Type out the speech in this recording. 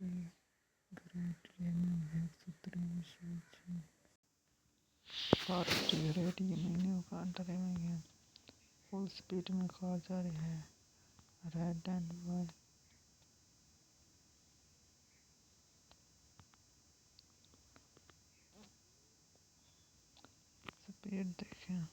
Great training है 17 forest grade ये महीने का ड्राइविंग है। फुल स्पीड में कार जा रही है। रेड एंड वाइट स्पीड देखें।